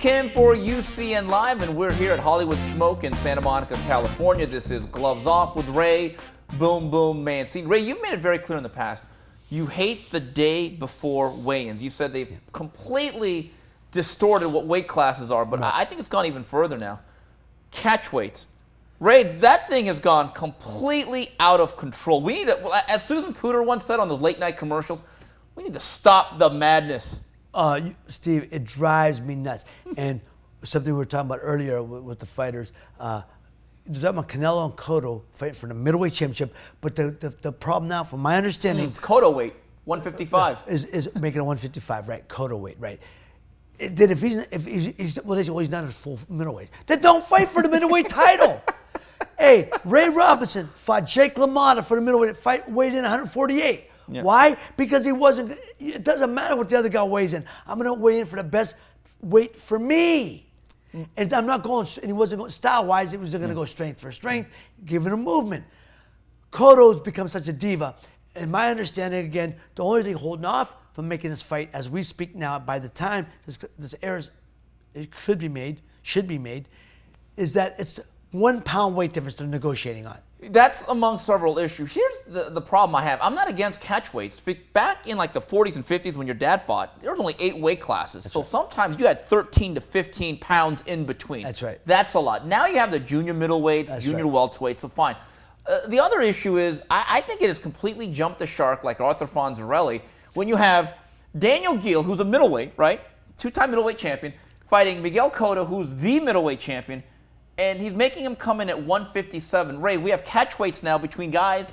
Kim for UCN Live, and we're here at Hollywood Smoke in Santa Monica, California. This is Gloves Off with Ray Boom Boom Mancini. Ray, you've made it very clear in the past, you hate the day before weigh-ins. You said they've completely distorted what weight classes are, but I think it's gone even further now. Catch weights. Ray, that thing has gone completely out of control. We need to, as Susan Pooter once said on those late night commercials, we need to stop the madness. Steve, it drives me nuts. And something we were talking about earlier with the fighters, you're talking about Canelo and Cotto fighting for the middleweight championship, but the problem now, from my understanding, it's Cotto weight, 155, is making a 155, right? Cotto weight, right? Then if he's well, they say, well, he's not a full middleweight. Then don't fight for the middleweight title. Hey, Ray Robinson fought Jake LaMotta for the middleweight fight, weighed in 148. Yeah. Why? Because he wasn't. It doesn't matter what the other guy weighs in. I'm going to weigh in for the best weight for me. And I'm not going. And he wasn't going style-wise. He was going to go strength for strength, giving him movement. Cotto's become such a diva. And my understanding, again, the only thing holding off from making this fight, as we speak now, by the time this airs, it should be made, is that it's the 1 pound weight difference they're negotiating on. That's among several issues. Here's the problem I have. I'm not against catch weights. Back in like the 40s and 50s when your dad fought, there was only 8 weight classes. That's so right. Sometimes you had 13 to 15 pounds in between. That's right. That's a lot. Now you have the junior middleweights, junior welterweights, so fine. The other issue is I think it has completely jumped the shark like Arthur Fonzarelli when you have Daniel Geale, who's a middleweight, right? 2-time middleweight champion, fighting Miguel Cotto, who's the middleweight champion. And he's making him come in at 157. Ray, we have catch weights now between guys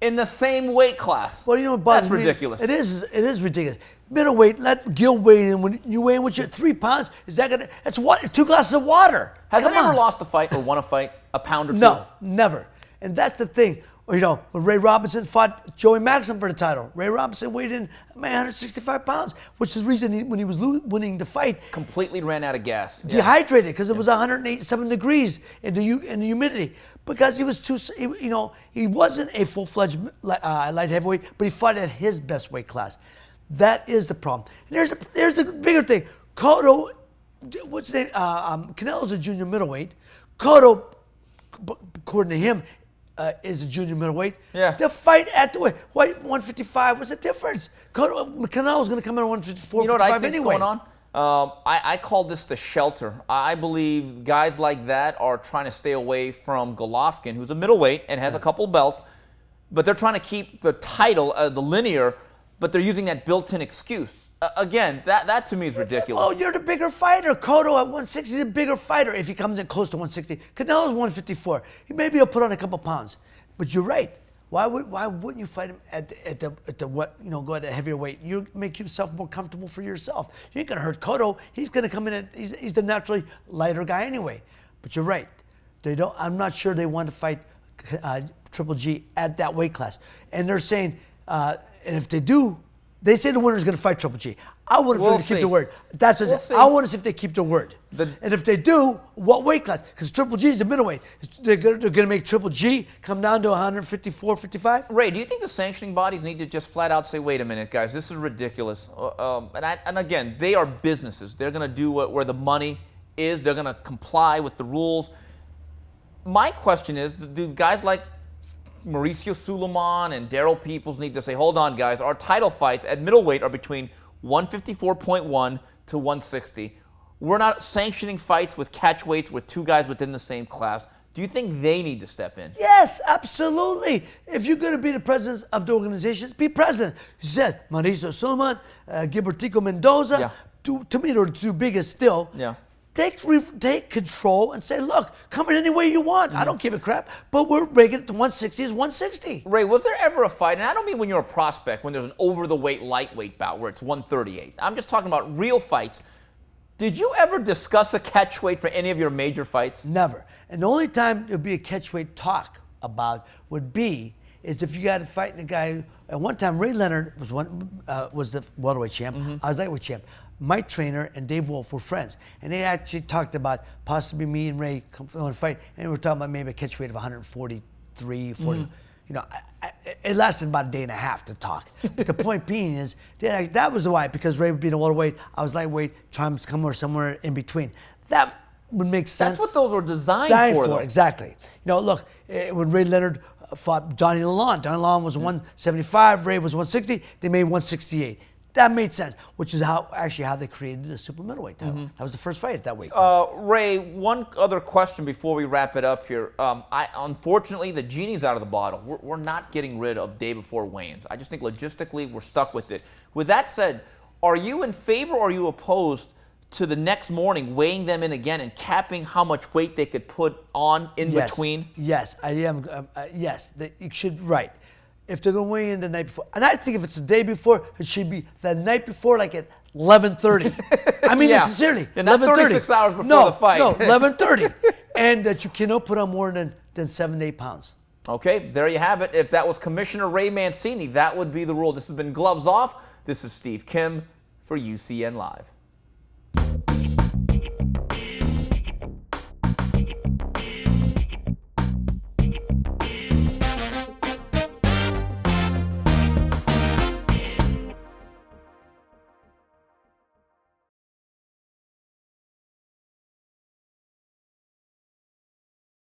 in the same weight class. Well, you know, that's ridiculous. It is ridiculous. Middleweight, let Gil weigh in. When you weigh in with your 3 pounds, is that gonna? That's what? 2 glasses of water. Has anyone ever lost a fight or won a fight a pound or two? No, never. And that's the thing. You know, when Ray Robinson fought Joey Madison for the title, Ray Robinson weighed in 165 pounds, which is the reason when he was winning the fight, completely ran out of gas, dehydrated because it was 187 degrees in the humidity. Because he was he wasn't a full-fledged light heavyweight, but he fought at his best weight class. That is the problem. And there's the bigger thing. Cotto, what's his name? Canelo's a junior middleweight. Cotto, according to him, is a junior middleweight. Yeah. The fight at the weight 155. What's the difference? Canelo's going to come in at 154. You know what I think's anyway. going on? I call this the shelter. I believe guys like that are trying to stay away from Golovkin, who's a middleweight and has a couple belts, but they're trying to keep the title, the linear, but they're using that built-in excuse. Again, that to me is ridiculous. Oh, you're the bigger fighter. Cotto at 160 is a bigger fighter if he comes in close to 160. Canelo's 154. Maybe he'll put on a couple pounds. But you're right. Why wouldn't you fight him at the what, go at a heavier weight? You make yourself more comfortable for yourself. You ain't gonna hurt Cotto. He's gonna come in at he's the naturally lighter guy anyway. But you're right. I'm not sure they want to fight Triple G at that weight class. And they're saying, and if they do, they say the winner's going to fight Triple G. I want to keep their word. That's what I want to see if they keep their word. And if they do, what weight class? Because Triple G is the middleweight. They're going to make Triple G come down to 154, 55? Ray, do you think the sanctioning bodies need to just flat out say, wait a minute, guys, this is ridiculous? And again, they are businesses. They're going to do where the money is. They're going to comply with the rules. My question is, do guys like Mauricio Suleiman and Daryl Peoples need to say, hold on, guys, our title fights at middleweight are between 154.1 to 160. We're not sanctioning fights with catch weights with 2 guys within the same class. Do you think they need to step in? Yes, absolutely. If you're going to be the president of the organizations, be president. You said Mauricio Suleiman, Gilbertico Mendoza, to me, they're the 2 biggest still. Yeah. Take control and say, look, come in any way you want. I don't give a crap. But we're making it to 160 is 160. Ray, was there ever a fight, and I don't mean when you're a prospect, when there's an over-the-weight lightweight bout where it's 138. I'm just talking about real fights. Did you ever discuss a catchweight for any of your major fights? Never. And the only time there'd be a catchweight talk about would be is if you got to fight a guy. At one time, Ray Leonard was the welterweight champ. I was lightweight champ. My trainer and Dave Wolf were friends, and they actually talked about possibly me and Ray come on a fight, and we were talking about maybe a catch weight of 143, 40. It lasted about a day and a half to talk. But the point being is, that was why, because Ray would be in a welterweight, I was lightweight, trying to come somewhere in between. That would make sense. That's what those were designed for, though. Exactly. You know, look, when Ray Leonard fought Johnny Lalonde, Johnny Lalonde was 175, Ray was 160, they made 168. That made sense, which is how they created the super middleweight title. That was the first fight at that weight class. Ray, one other question before we wrap it up here. Unfortunately, the genie's out of the bottle. We're not getting rid of day before weigh-ins. I just think logistically we're stuck with it. With that said, are you in favor or are you opposed to the next morning weighing them in again and capping how much weight they could put on in between? Yes, I am. Yes, you should, right. If they're going to weigh in the night before, and I think if it's the day before, it should be the night before, like at 11:30. I mean, sincerely, yeah, not 36 hours before the fight. No, 11:30, and that you cannot put on more than 7 to 8 pounds. Okay, there you have it. If that was Commissioner Ray Mancini, that would be the rule. This has been Gloves Off. This is Steve Kim for UCN Live.